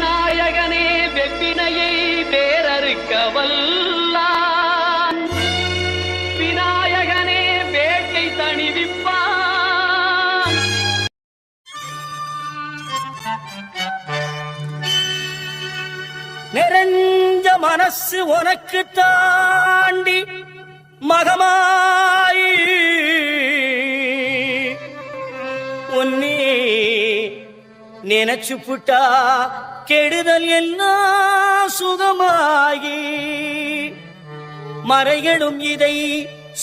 விநாயகனே வெப்பினையை வேறறுக்க வல்லான், விநாயகனே வேட்டை தணிவிப்பான். நிறைஞ்ச மனசு உனக்கு தாண்டி மகமாயி உன்னே நினைச்சு புட்டா கெடுதல் எல்லாம் சுகமாகி மறைகளும் இதை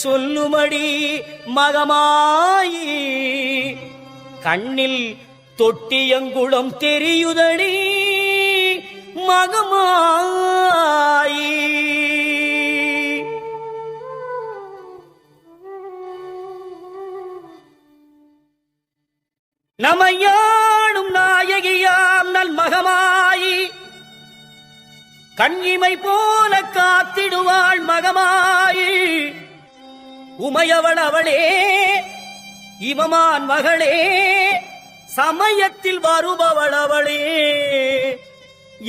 சொல்லுமடி மகமாயி கண்ணில் தொட்டியங்குளம் தெரியுதடி மகமாயி. நமையாடும் நாயகியாம் நல் மகமாயி கண்ணிமை போல காத்திடுவாள் மகமாயி. உமையவள் அவளே இமமான் மகளே சமயத்தில் வருபவள் அவளே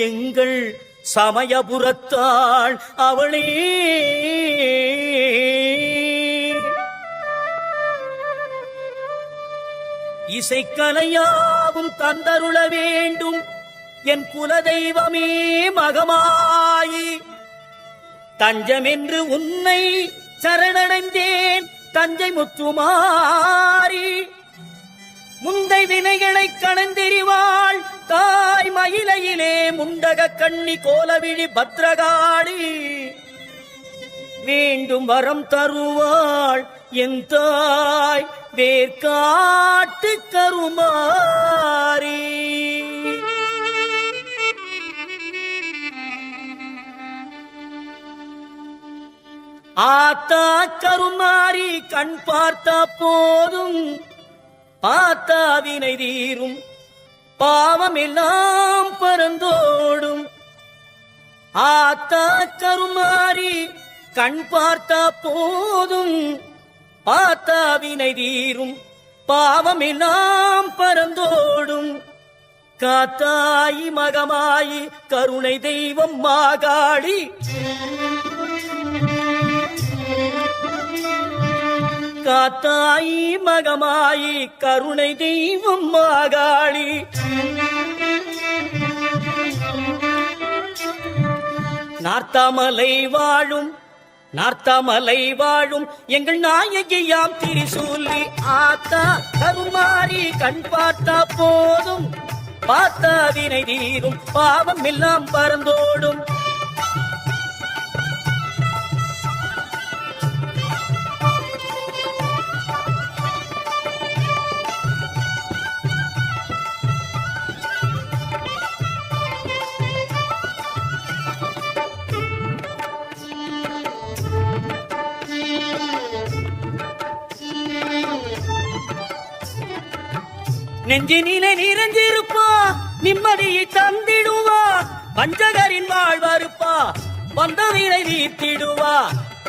எங்கள் சமயபுரத்தாள் அவளே. இசைக்கலையாவும் தந்தருள வேண்டும் என் குலதெய்வமே மகமாயி. தஞ்சமென்று உன்னை சரணடைந்தேன் தஞ்சை முத்துமாரி. முந்தை வினைகளை கணந்தெறிவாள் தாய் மயிலையிலே முண்டக கண்ணி கோலவிழி பத்ரகாளி. வேண்டும் வரம் தருவாள் என் தாய் வேர்காட்டு கருமாரி. ஆத்தா கருமாரி கண் பார்த்தா போதும் பார்த்தா வினை தீரும் பாவம் எல்லாம் பறந்தோடும். ஆத்தா கருமாரி கண் பார்த்தா போதும் பார்த்தா வினை தீரும் பாவம் எல்லாம் பறந்தோடும். காத்தாயி மகமாயி கருணை தெய்வம் மாகாளி. காத்தாயி மகமாயி கருணை தெய்வம் மாகாளி. நார்த்தாமலை வாழும் நார்த்தாமலை வாழும் எங்கள் நாயகியாம் திரிசூலி. ஆத்தா கருமாரி கண் பார்த்தா போதும் பார்த்தா வினை தீரும் பாவம் எல்லாம் பறந்தோடும். நெஞ்சினிலே நிறைஞ்சிருப்பா நிம்மதியை தந்திடுவா. பஞ்சகரின் வாழ்வருப்பா வந்தவரை வீர்த்திடுவா.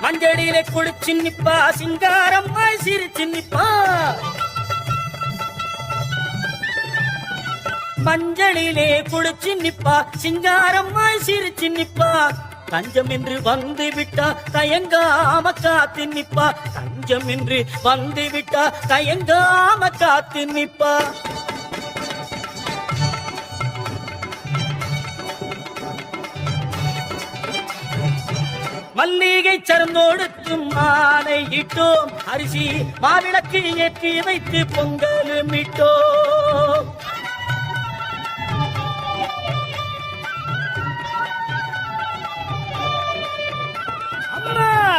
மஞ்சளிலே குளிச்சு நிப்பா சிங்காரம்மாய் சிரிச்சு நிப்பா. மஞ்சளிலே குளிச்சு நிப்பா சிங்காரம்மாய் சிரிச்சு நிப்பா. தஞ்சம் என்று வந்து விட்டா தயங்காம காத்து நிப்பா. தஞ்சம் என்று வந்து விட்டா தயங்காம காத்து நிப்பா. மல்லிகை சரந்தோடுத்தும் மாலை இட்டோம். அரிசி மாவிளக்கு ஏற்றி வைத்து பொங்கலும் இட்டோம்.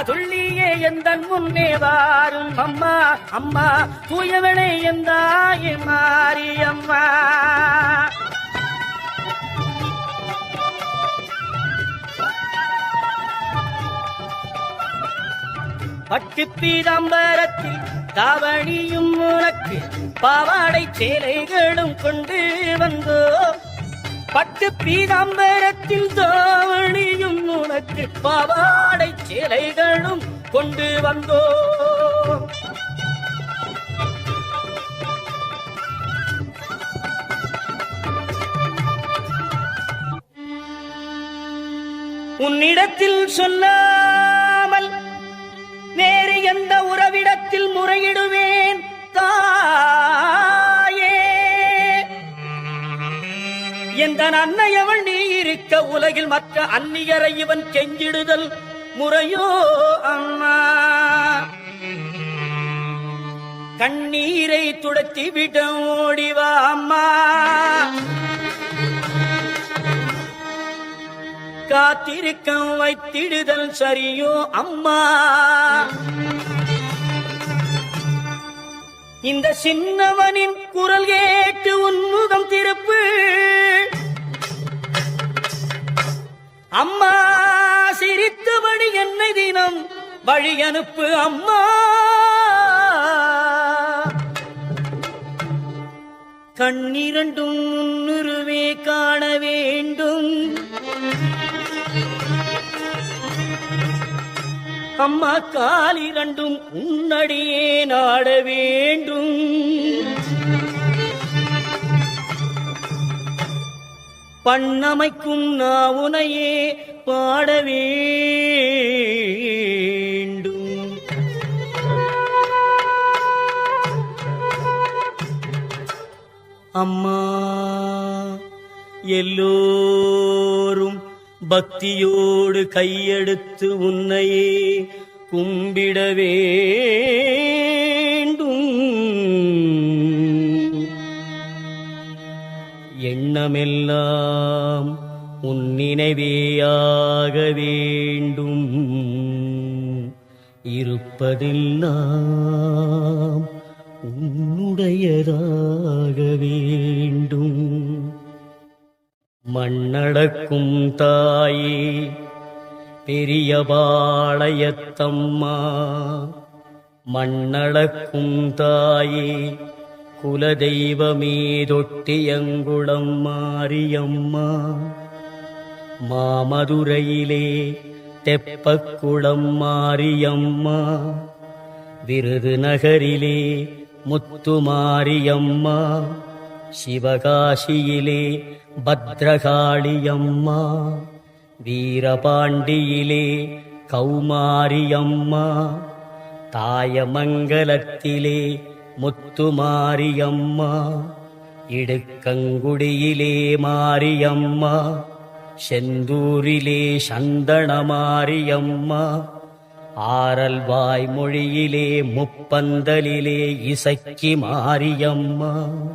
துள்ளியே எந்தன் முன்னே வாரும் அம்மா அம்மா தூயவனே எந்தாய மாறி அம்மா. பட்டு பீதாம்பரத்தில் தாவணியும் உனக்கு பாவாடை சேலைகளும் கொண்டு வந்தோ. பட்டு பீதாம்பரத்தில் தாவணியும் உனக்கு பாவாடை சேலைகளும் கொண்டு வந்தோ. உன்னிடத்தில் சொல்லாமல் வேறு எந்த உறவிடத்தில் முறையிடுவேன் தாயே. எந்த அன்னையவள் நீ இருக்க உலகில் மற்ற அந்நியரை இவன் கெஞ்சிடுதல் முறையோ அம்மா. கண்ணீரை துடத்தி விட ஓடிவா அம்மா. காத்திருக்க வைத்திடுதல் சரியோ அம்மா. இந்த சின்னவனின் குரல் கேட்டு உன்முகம் திருப்பு அம்மா. சிரித்தபடி என்னை தினம் வழி அனுப்பு அம்மா. கண்ணிரண்டும் முன்னுருவே காண வேண்டும் அம்மா. காலிரண்டும் உன்னடியே நாட வேண்டும். பண்ணமைக்கும் நாவுனையே பாட வேண்டும். அம்மா எல்லோரும் பக்தியோடு கையெடுத்து உன்னையே கும்பிட வேண்டும். எண்ணமெல்லாம் உன் நினைவேயாக வேண்டும். இருப்பதெல்லாம் உன்னுடையதாக வேண்டும். மண்ணடக்கும் தாயே பெரிய பாளையத்தம்மா. மண்ணடக்கும் தாயே குலதெய்வமே தொட்டியங்குளம் மாரியம்மா. மாமதுரையிலே தெப்பக்குளம் மாரியம்மா. விருதுநகரிலே முத்துமாரியம்மா. சிவகாசியிலே பத்ரகாளியம்மா. வீரபாண்டியிலே கௌமாரியம்மா. தாயமங்கலத்திலே முத்துமாரியம்மா. இடுக்கங்குடியிலே மாரியம்மா. செந்தூரிலே சந்தனமாரியம்மா. ஆரல் வாய்மொழியிலே முப்பந்தலிலே இசக்கி மாரியம்மா.